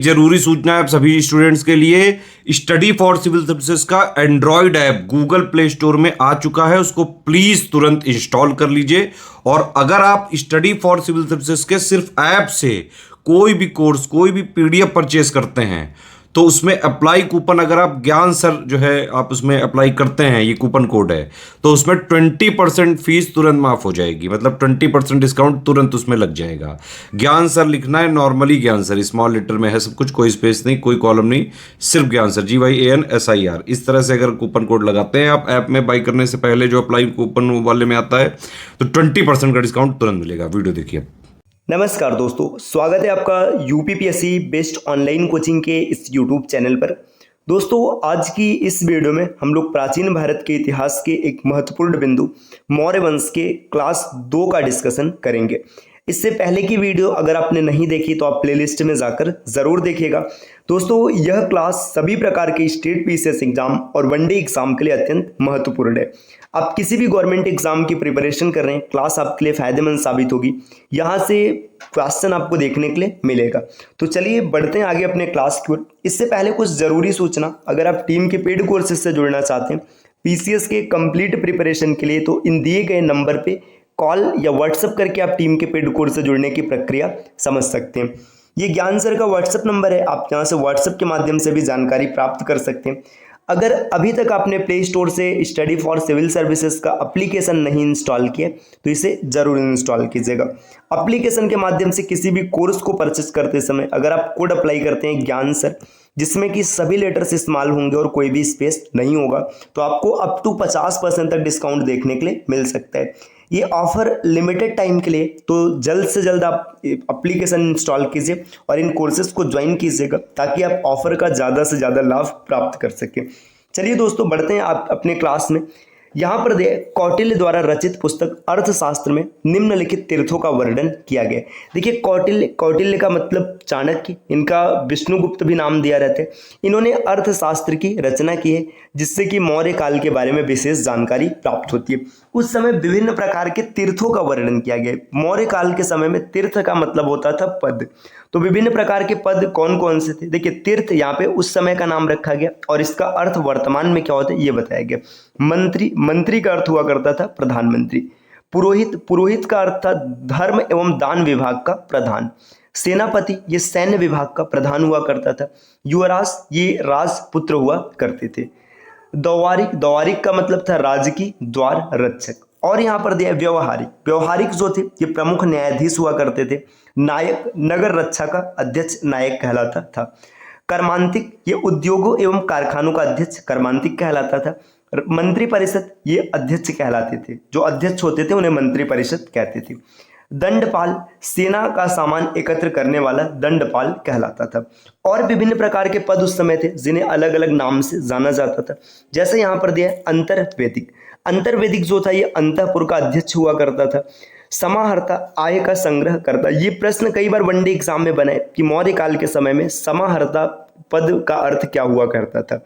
जरूरी सूचना है आप सभी स्टूडेंट्स के लिए। स्टडी फॉर सिविल सर्विसेज का Android app Google play store में आ चुका है, उसको प्लीज तुरंत इंस्टॉल कर लीजिए। और अगर आप स्टडी फॉर सिविल सर्विसेज के सिर्फ ऐप से कोई भी कोर्स, कोई भी पीडीएफ परचेस करते हैं तो उसमें अप्लाई कूपन, अगर आप ज्ञान सर जो है आप उसमें अप्लाई करते हैं, ये कूपन कोड है, तो उसमें 20% फीस तुरंत माफ हो जाएगी। मतलब 20% डिस्काउंट तुरंत उसमें लग जाएगा। ज्ञान सर लिखना है, नॉर्मली ज्ञान सर, स्मॉल लेटर में है सब कुछ, कोई स्पेस नहीं, कोई कॉलम नहीं, सिर्फ ज्ञान सर, GYANSIR। इस तरह से अगर कूपन कोड लगाते हैं आप ऐप में बाई करने से पहले, जो अप्लाई कूपन वाले में आता है, तो 20% का डिस्काउंट तुरंत मिलेगा। वीडियो देखिए। नमस्कार दोस्तों, स्वागत है आपका यूपीपीएससी बेस्ट ऑनलाइन कोचिंग के इस यूट्यूब चैनल पर। दोस्तों, आज की इस वीडियो में हम लोग प्राचीन भारत के इतिहास के एक महत्वपूर्ण बिंदु मौर्य वंश के क्लास 2 का डिस्कशन करेंगे। इससे पहले की वीडियो अगर आपने नहीं देखी तो आप प्लेलिस्ट में जाकर ज़रूर देखिएगा। दोस्तों, यह क्लास सभी प्रकार के स्टेट पीसीएस एग्जाम और वनडे एग्जाम के लिए अत्यंत महत्वपूर्ण है। आप किसी भी गवर्नमेंट एग्जाम की प्रिपरेशन कर रहे हैं, क्लास आपके लिए फायदेमंद साबित होगी। यहाँ से क्वेश्चन आपको देखने के लिए मिलेगा। तो चलिए बढ़ते हैं आगे अपने क्लास की ओर। इससे पहले कुछ ज़रूरी सूचना, अगर आप टीम के पेड कोर्सेज से जुड़ना चाहते हैं पीसीएस के कंप्लीट प्रिपरेशन के लिए, तो इन दिए गए नंबर पे कॉल या व्हाट्सएप करके आप टीम के पेड कोर्स से जुड़ने की प्रक्रिया समझ सकते हैं। ये ज्ञान सर का व्हाट्सएप नंबर है, आप यहाँ से व्हाट्सएप के माध्यम से भी जानकारी प्राप्त कर सकते हैं। अगर अभी तक आपने प्ले स्टोर से स्टडी फॉर सिविल सर्विसेज का एप्लीकेशन नहीं इंस्टॉल किया तो इसे जरूर इंस्टॉल कीजिएगा। एप्लीकेशन के माध्यम से किसी भी कोर्स को परचेस करते समय अगर आप कोड अप्लाई करते हैं ज्ञान सर, जिसमें कि सभी लेटर्स इस्तेमाल होंगे और कोई भी स्पेस नहीं होगा, तो आपको अप टू 50% तक डिस्काउंट देखने के लिए मिल सकता है। ये ऑफर लिमिटेड टाइम के लिए, तो जल्द से जल्द आप एप्लीकेशन इंस्टॉल कीजिए और इन कोर्सेज को ज्वाइन कीजिएगा ताकि आप ऑफर का ज़्यादा से ज़्यादा लाभ प्राप्त कर सकें। चलिए दोस्तों, बढ़ते हैं आप अपने क्लास में। यहाँ पर कौटिल्य द्वारा रचित पुस्तक अर्थशास्त्र में निम्नलिखित तीर्थों का वर्णन किया गया। देखिए, कौटिल्य का मतलब चाणक्य, इनका विष्णुगुप्त भी नाम दिया रहता है। इन्होंने अर्थशास्त्र की रचना की है, जिससे कि मौर्य काल के बारे में विशेष जानकारी प्राप्त होती है। उस समय विभिन्न प्रकार के तीर्थों का वर्णन किया गया। मौर्य काल के समय में तीर्थ का मतलब होता था पद, तो विभिन्न प्रकार के पद कौन कौन से थे। देखिए, तीर्थ यहाँ पे उस समय का नाम रखा गया और इसका अर्थ वर्तमान में क्या होता है ये बताया गया। मंत्री का अर्थ हुआ करता था प्रधानमंत्री। पुरोहित का अर्थ था धर्म एवं दान विभाग का प्रधान। सेनापति ये सैन्य विभाग का प्रधान हुआ करता था। युवराज ये राजपुत्र हुआ करते थे। दौवारिक का मतलब था राजकी द्वार रक्षक। और यहाँ पर दिया व्यवहारिक जो थे ये प्रमुख न्यायाधीश हुआ करते थे। नायक नगर रक्षा का अध्यक्ष नायक कहलाता था। कर्मांतिक ये उद्योगों एवं कारखानों का अध्यक्ष कर्मांतिक कहलाता था। मंत्री परिषद ये अध्यक्ष कहलाते थे, जो अध्यक्ष होते थे उन्हें मंत्री परिषद कहते थे। दंडपाल सेना का सामान एकत्र करने वाला दंडपाल कहलाता था। और विभिन्न प्रकार के पद उस समय थे जिन्हें अलग अलग नाम से जाना जाता था। जैसे यहाँ पर दिया अंतर्वेदिक जो था ये अंतःपुर का अध्यक्ष हुआ करता था। समाहर्ता आय का संग्रह करता। ये प्रश्न कई बार वनडे एग्जाम में बने कि मौर्य काल के समय में समाहर्ता पद का अर्थ क्या हुआ करता था।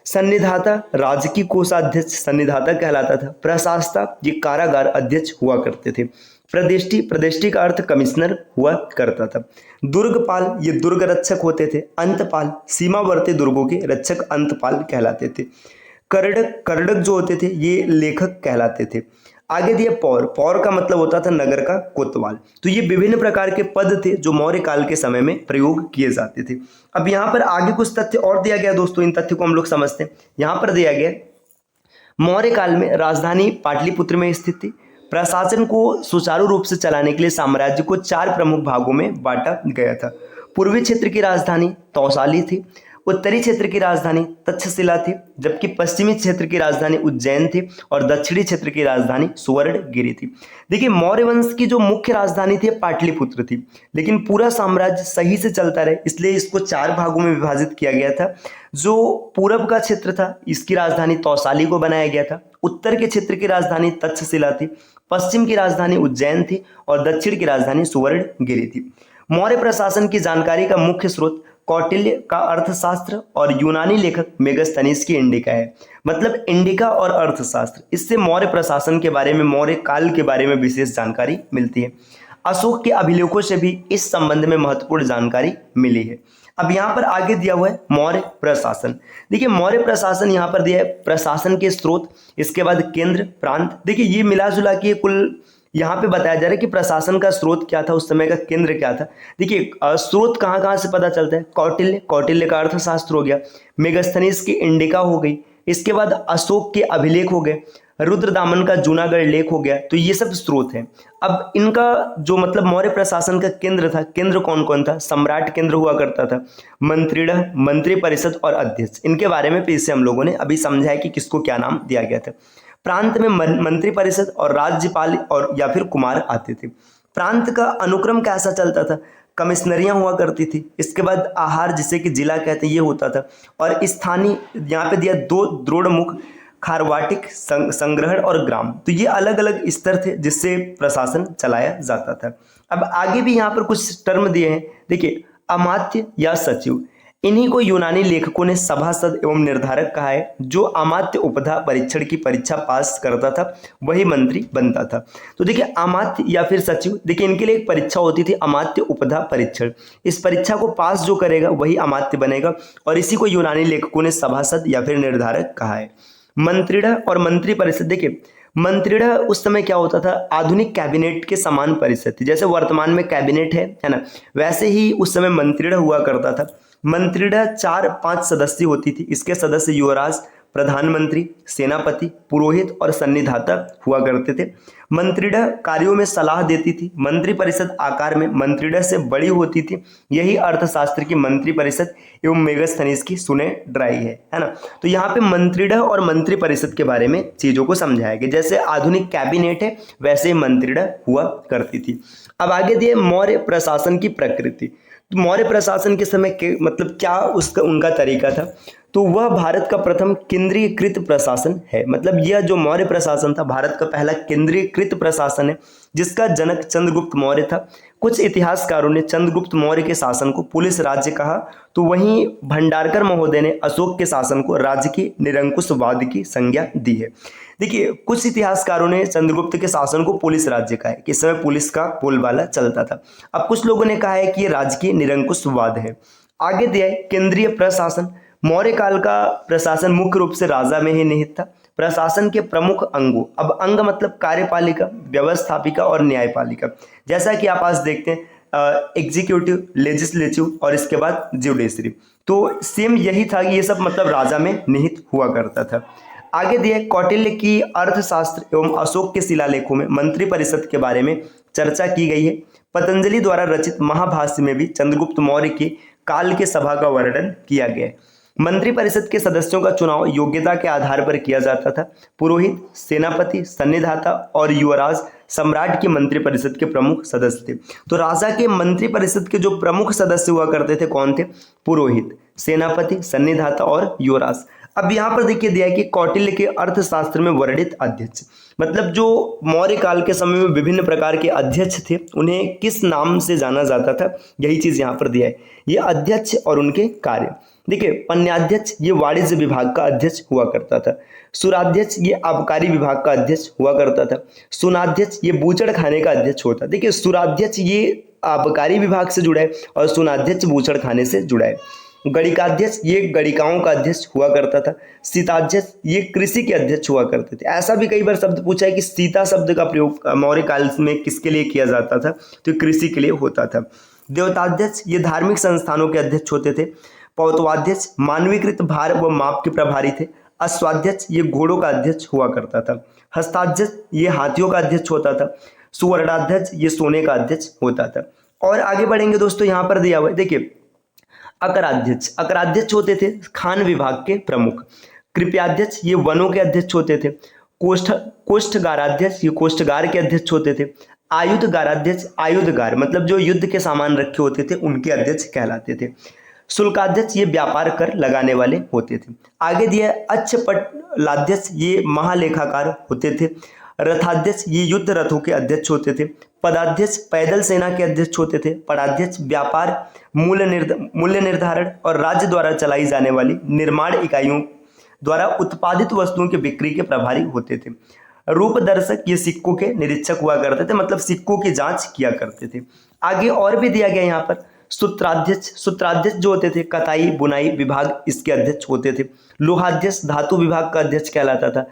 सन्निधाता राजकीय कोषाध्यक्ष सन्निधाता कहलाता था। प्रशासता ये कारागार अध्यक्ष हुआ करते थे। प्रदेष्टि का अर्थ कमिश्नर हुआ करता था। दुर्गपाल ये दुर्ग रक्षक होते थे। अंतपाल सीमावर्ती दुर्गों के रक्षक अंतपाल कहलाते थे। करडक जो होते थे ये लेखक कहलाते थे। आगे दिया पौर का मतलब होता था नगर का कोतवाल। तो ये विभिन्न प्रकार के पद थे जो मौर्य काल के समय में प्रयोग किए जाते थे। अब यहाँ पर आगे कुछ तथ्य और दिया गया दोस्तों, इन तथ्यों को हम लोग समझते हैं। यहाँ पर दिया गया मौर्य काल में राजधानी पाटलिपुत्र में स्थित थी। प्रशासन को सुचारू रूप से चलाने के लिए साम्राज्य को 4 प्रमुख भागों में बांटा गया था। पूर्वी क्षेत्र की राजधानी तौसाली थी। उत्तरी क्षेत्र की राजधानी तक्षशिला थी, जबकि पश्चिमी क्षेत्र की राजधानी उज्जैन थी और दक्षिणी क्षेत्र की राजधानी सुवर्णगिरी थी। देखिए, मौर्य वंश की जो मुख्य राजधानी थी पाटलिपुत्र थी, लेकिन पूरा साम्राज्य सही से चलता रहे इसलिए इसको 4 भागों में विभाजित किया गया था। जो पूरब का क्षेत्र था इसकी राजधानी तौसाली को बनाया गया था। उत्तर के क्षेत्र की राजधानी तक्षशिला थी। पश्चिम की राजधानी उज्जैन थी और दक्षिण की राजधानी सुवर्णगिरी थी। मौर्य प्रशासन की जानकारी का मुख्य स्रोत कौटिल्य का अर्थशास्त्र और यूनानी लेखक मेगस्थनीज की इंडिका है। मतलब इंडिका और अर्थशास्त्र, इससे मौर्य प्रशासन के बारे में, मौर्य काल के बारे में विशेष जानकारी मिलती है। अशोक के अभिलेखों से भी इस संबंध में महत्वपूर्ण जानकारी मिली है। अब यहाँ पर आगे दिया हुआ है मौर्य प्रशासन। देखिए मौर्य प्रशासन यहाँ पर दिया है, प्रशासन के स्रोत, इसके बाद केंद्र, प्रांत। देखिए ये मिला जुला के कुल यहाँ पे बताया जा रहा है कि प्रशासन का स्रोत क्या था, उस समय का केंद्र क्या था। देखिए स्रोत कहाँ कहाँ से पता चलता है, कौटिल्य, कौटिल्य का अर्थशास्त्र हो गया, मेगस्थनीज की इंडिका हो गई, इसके बाद अशोक के अभिलेख हो गए, रुद्रदामन का जूनागढ़ लेख हो गया। तो ये सब स्रोत हैं। अब इनका जो मतलब मौर्य प्रशासन का केंद्र था, केंद्र कौन कौन था, सम्राट केंद्र हुआ करता था, मंत्रिणः, मंत्री परिषद और अध्यक्ष। इनके बारे में फिर से हम लोगों ने अभी समझा है कि किसको क्या नाम दिया गया था। प्रांत में मंत्री परिषद और राज्यपाल और या फिर कुमार आते थे। प्रांत का अनुक्रम कैसा चलता था, कमिश्नरियां हुआ करती थी, इसके बाद आहार जिसे कि जिला कहते हैं ये होता था, और स्थानीय यहाँ पे दिया 2 द्रोणमुख, खारवाटिक, संग्रहण और ग्राम। तो ये अलग अलग स्तर थे जिससे प्रशासन चलाया जाता था। अब आगे भी यहाँ पर कुछ टर्म दिए हैं। देखिए अमात्य या सचिव, इन्हीं को यूनानी लेखकों ने सभासद एवं निर्धारक कहा है। जो अमात्य उपधा परीक्षण की परीक्षा पास करता था वही मंत्री बनता था। तो देखिए अमात्य या फिर सचिव, देखिए इनके लिए एक परीक्षा होती थी अमात्य उपधा परीक्षण। इस परीक्षा को पास जो करेगा वही अमात्य बनेगा, और इसी को यूनानी लेखकों ने सभासद या फिर निर्धारक कहा है। मंत्रिणः और मंत्री परिषद, देखिए मंत्रिणः उस समय क्या होता था, आधुनिक कैबिनेट के समान परिषद थी। जैसे वर्तमान में कैबिनेट है ना, वैसे ही उस समय मंत्रिणः हुआ करता था। मंत्रिणः 4-5 सदस्य होती थी। इसके सदस्य युवराज, प्रधानमंत्री, सेनापति, पुरोहित और सन्निधाता हुआ करते थे। मंत्रिणः कार्यों में सलाह देती थी। मंत्री परिषद आकार में मंत्रिणः से बड़ी होती थी। यही अर्थशास्त्र की मंत्री परिषद एवं मेगास्थनीज की सुने ड्राई है ना। तो यहाँ पे मंत्रिणः और मंत्री परिषद के बारे में चीजों को समझाया गया। जैसे आधुनिक कैबिनेट है वैसे मंत्रिणः हुआ करती थी। अब आगे दिए मौर्य प्रशासन की प्रकृति। तो मौर्य प्रशासन के समय के मतलब क्या उसका उनका तरीका था, तो वह भारत का प्रथम केंद्रीयकृत प्रशासन है। मतलब यह जो मौर्य प्रशासन था भारत का पहला केंद्रीयकृत प्रशासन है, जिसका जनक चंद्रगुप्त मौर्य था। कुछ इतिहासकारों ने चंद्रगुप्त मौर्य के शासन को पुलिस राज्य कहा, तो वहीं भंडारकर महोदय ने अशोक के शासन को राजकीय निरंकुशवाद की संज्ञा दी है। देखिए कुछ इतिहासकारों ने चंद्रगुप्त के शासन को पुलिस राज्य कहा है कि इस समय पुलिस का बोलबाला चलता था। अब कुछ लोगों ने कहा है कि ये राजकीय निरंकुशवाद है। आगे दिया है केंद्रीय प्रशासन। मौर्य काल का प्रशासन मुख्य रूप से राजा में ही निहित था। प्रशासन के प्रमुख अंगों, अब अंग मतलब कार्यपालिका, व्यवस्थापिका और न्यायपालिका। जैसा कि आप आज देखते हैं एग्जीक्यूटिव, लेजिस्लेटिव और इसके बाद जुडिशरी, तो सेम यही था कि ये सब मतलब राजा में निहित हुआ करता था। आगे दिए कौटिल्य की अर्थशास्त्र एवं अशोक के शिलालेखों में मंत्री परिषद के बारे में चर्चा की गई है। पतंजलि द्वारा रचित महाभाष्य में भी चंद्रगुप्त मौर्य के काल के सभा का वर्णन किया गया है। मंत्री परिषद के सदस्यों का चुनाव योग्यता के आधार पर किया जाता था। पुरोहित, सेनापति, सन्निधाता और युवराज सम्राट की मंत्री परिषद के प्रमुख सदस्य थे। तो राजा के मंत्री परिषद के जो प्रमुख सदस्य हुआ करते थे कौन थे, पुरोहित, सेनापति, सन्निधाता और युवराज। अब यहाँ पर देखिए दिया है कि कौटिल्य के अर्थशास्त्र में वर्णित अध्यक्ष, मतलब जो मौर्य काल के समय में विभिन्न प्रकार के अध्यक्ष थे उन्हें किस नाम से जाना जाता था, यही चीज यहाँ पर दिया है। ये अध्यक्ष और उनके कार्य। देखिए पन्याध्यक्ष ये वाणिज्य विभाग का अध्यक्ष हुआ करता था। सुराध्यक्ष ये आबकारी विभाग का अध्यक्ष हुआ करता था। सुनाध्यक्ष ये बूचड़ खाने का अध्यक्ष होता। देखिए सुराध्यक्ष ये आबकारी विभाग से जुड़ा है और सुनाध्यक्ष बूचड़ खाने से जुड़ा है। गणिकाध्यक्ष ये गणिकाओं का अध्यक्ष हुआ करता था। सीताध्यक्ष ये कृषि के अध्यक्ष हुआ करते थे। ऐसा भी कई बार शब्द पूछा है कि सीता शब्द का प्रयोग मौर्य काल में किसके लिए किया जाता था, तो कृषि के लिए होता था। देवताध्यक्ष ये धार्मिक संस्थानों के अध्यक्ष होते थे। पौतवाध्यक्ष मानवीकृत भार व माप के प्रभारी थे। अश्वाध्यक्ष ये घोड़ों का अध्यक्ष हुआ करता था। हस्ताध्यक्ष ये हाथियों का अध्यक्ष होता था। सुवर्णाध्यक्ष ये सोने का अध्यक्ष होता था। और आगे बढ़ेंगे दोस्तों, यहाँ पर दिया हुआ है देखिए अकराध्यक्ष, अकराध्यक्ष होते थे खान विभाग के प्रमुख। कृपयाध्यक्ष ये वनों के अध्यक्ष होते थे। कोष्ठगाराध्यक्ष ये कोष्ठगार के अध्यक्ष होते थे। आयुधगाराध्यक्ष आयुधगार मतलब जो युद्ध के सामान रखे होते थे उनके अध्यक्ष कहलाते थे। शुल्काध्यक्ष ये व्यापार कर लगाने वाले होते थे। आगे दिया अच्छपटलाध्यक्ष ये महालेखाकार होते थे। रथाध्यक्ष ये युद्ध रथों के अध्यक्ष होते थे। पदाध्यक्ष पैदल सेना के अध्यक्ष होते थे। पदाध्यक्ष व्यापार, मूल्य निर्धारण और राज्य द्वारा चलाई जाने वाली निर्माण इकाइयों द्वारा उत्पादित वस्तुओं की बिक्री के प्रभारी होते थे। रूप दर्शक ये सिक्कों के निरीक्षक हुआ करते थे, मतलब सिक्कों की जांच किया करते थे। आगे और भी दिया गया यहाँ पर सूत्राध्यक्ष जो होते थे कताई बुनाई विभाग, इसके अध्यक्ष होते थे। लोहाध्यक्ष धातु विभाग का अध्यक्ष कहलाता था।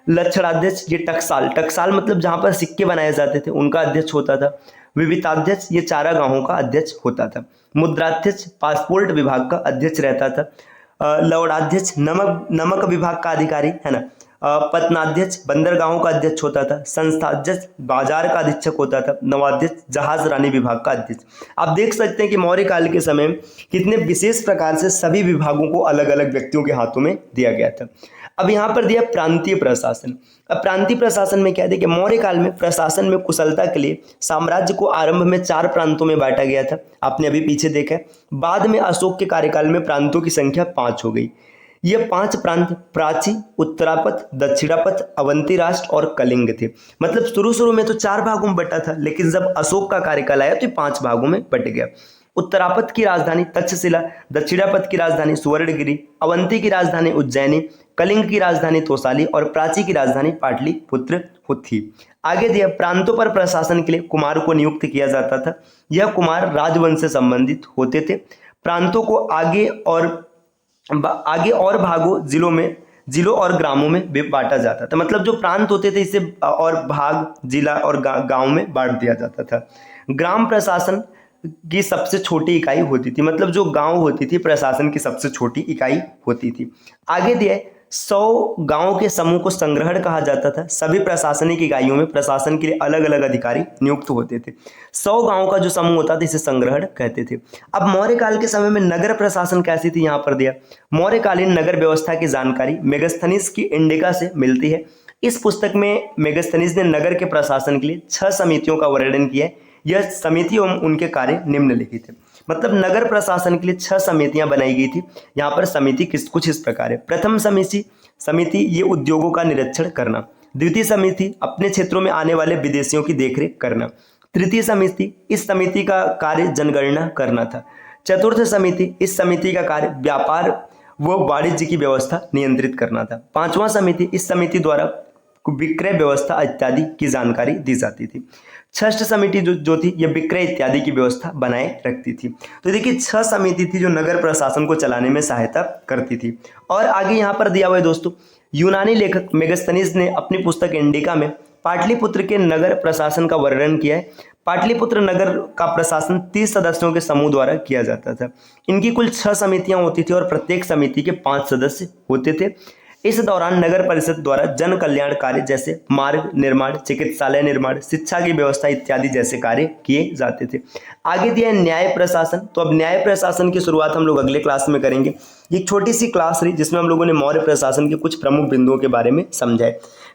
लक्षणाध्यक्ष ये टकसाल मतलब जहां पर सिक्के बनाए जाते थे उनका अध्यक्ष होता था। विविताध्यक्ष ये चारागाहों का अध्यक्ष होता था। मुद्राध्यक्ष पासपोर्ट विभाग का अध्यक्ष रहता था। लवणाध्यक्ष नमक विभाग का अधिकारी है ना। पत्नाध्यक्ष बंदरगाहों का अध्यक्ष होता था। संस्थाध्यक्ष बाजार का अधीक्षक होता था। नवाध्यक्ष जहाज रानी विभाग का अध्यक्ष। आप देख सकते हैं कि मौर्य काल के समय में कितने विशेष प्रकार से सभी विभागों को अलग अलग व्यक्तियों के हाथों में दिया गया था। अब यहाँ पर दिया प्रांतीय प्रशासन। अब प्रांतीय प्रशासन में क्या है कि मौर्य काल में प्रशासन में कुशलता के लिए साम्राज्य को आरंभ में 4 प्रांतों में बांटा गया था, आपने अभी पीछे देखा है। बाद में अशोक के कार्यकाल में प्रांतों की संख्या 5 हो गई। ये 5 प्रांत प्राची, उत्तरापथ, दक्षिणापथ, अवंती राष्ट्र और कलिंग थे। मतलब शुरू में तो 4 भागों में बटा था, लेकिन जब अशोक का कार्यकाल आया तो 5 भागों में बट गया। उत्तरापथ की राजधानी तक्षशिला, दक्षिणापथ की राजधानी सुवर्णगिरी, अवंती की राजधानी उज्जैनी, कलिंग की राजधानी तोसाली और प्राची की राजधानी पाटलिपुत्र थी। आगे दिया प्रांतों पर प्रशासन के लिए कुमार को नियुक्त किया जाता था। यह कुमार राजवंश से संबंधित होते थे। प्रांतों को आगे और भागों जिलों और ग्रामों में बांटा जाता था। मतलब जो प्रांत होते थे इसे और भाग, जिला और गांव में बांट दिया जाता था। ग्राम प्रशासन की सबसे छोटी इकाई होती थी। मतलब जो गांव होती थी प्रशासन की सबसे छोटी इकाई होती थी। आगे दिए 100 गांवों के समूह को संग्रहण कहा जाता था। सभी प्रशासनिक इकाइयों में प्रशासन के लिए अलग अलग अधिकारी नियुक्त होते थे। 100 गांवों का जो समूह होता था इसे संग्रहण कहते थे। अब मौर्य काल के समय में नगर प्रशासन कैसी थी यहाँ पर दिया। मौर्यकालीन नगर व्यवस्था की जानकारी मेगास्थनीज की इंडिका से मिलती है। इस पुस्तक में मेगास्थनीज ने नगर के प्रशासन के लिए 6 समितियों का वर्णन किया है। यह समिति एवं उनके कार्य निम्नलिखित है। मतलब नगर प्रशासन के लिए 6 समितियां बनाई गई थी। यहाँ पर समिति कुछ इस प्रकार है। प्रथम समिति ये उद्योगों का निरीक्षण करना। द्वितीय समिति अपने क्षेत्रों में आने वाले विदेशियों की देखरेख करना। तृतीय समिति इस समिति का कार्य जनगणना करना था। चतुर्थ समिति इस समिति का कार्य व्यापार व वाणिज्य की व्यवस्था नियंत्रित करना था। 5वां समिति इस समिति द्वारा विक्रय व्यवस्था इत्यादि की जानकारी दी जाती थी। 6ठ समिति जो थी यह विक्रय इत्यादि की व्यवस्था बनाए रखती थी। तो देखिए 6 समिति थी जो नगर प्रशासन को चलाने में सहायता करती थी। और आगे यहाँ पर दिया हुआ है दोस्तों, यूनानी लेखक मेगास्थनीज ने अपनी पुस्तक इंडिका में पाटलिपुत्र के नगर प्रशासन का वर्णन किया है। पाटलिपुत्र नगर का प्रशासन 30 सदस्यों के समूह द्वारा किया जाता था। इनकी कुल 6 समितियां होती थी और प्रत्येक समिति के 5 सदस्य होते थे। इस दौरान नगर परिषद द्वारा जन कल्याण कार्य जैसे मार्ग निर्माण, चिकित्सालय निर्माण, शिक्षा की व्यवस्था इत्यादि जैसे कार्य किए जाते थे। आगे दिया है न्याय प्रशासन। तो अब न्याय प्रशासन की शुरुआत हम लोग अगले क्लास में करेंगे। ये छोटी सी क्लास रही जिसमें हम लोगों ने मौर्य प्रशासन के कुछ प्रमुख बिंदुओं के बारे में समझा है।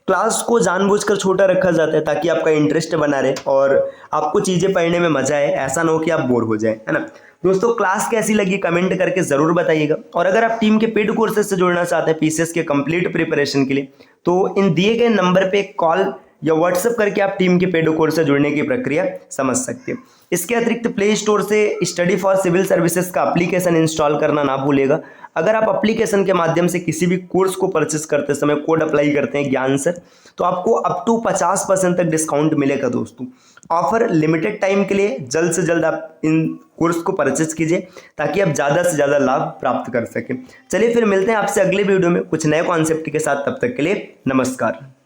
क्लास को जानबूझकर छोटा रखा जाता है ताकि आपका इंटरेस्ट बना रहे और आपको चीजें पढ़ने में मजा आए, ऐसा ना हो कि आप बोर हो जाए, है ना। दोस्तों क्लास कैसी लगी कमेंट करके जरूर बताइएगा। और अगर आप टीम के पेड कोर्सेज से जुड़ना चाहते हैं पीसीएस के कंप्लीट प्रिपरेशन के लिए तो इन दिए गए नंबर पे कॉल या व्हाट्सएप करके आप टीम के पेड कोर्स से जुड़ने की प्रक्रिया समझ सकते हैं। इसके अतिरिक्त प्ले स्टोर से स्टडी फॉर सिविल सर्विसेज का एप्लीकेशन इंस्टॉल करना ना भूलेगा। अगर आप एप्लीकेशन के माध्यम से किसी भी कोर्स को परचेस करते समय कोड अप्लाई करते हैं ज्ञान सर, तो आपको अप टू 50% तक डिस्काउंट मिलेगा दोस्तों। ऑफर लिमिटेड टाइम के लिए, जल्द से जल्द आप इन कोर्स को परचेस कीजिए ताकि आप ज़्यादा से ज़्यादा लाभ प्राप्त कर सकें। चलिए फिर मिलते हैं आपसे अगले वीडियो में कुछ नए कॉन्सेप्ट के साथ। तब तक के लिए नमस्कार।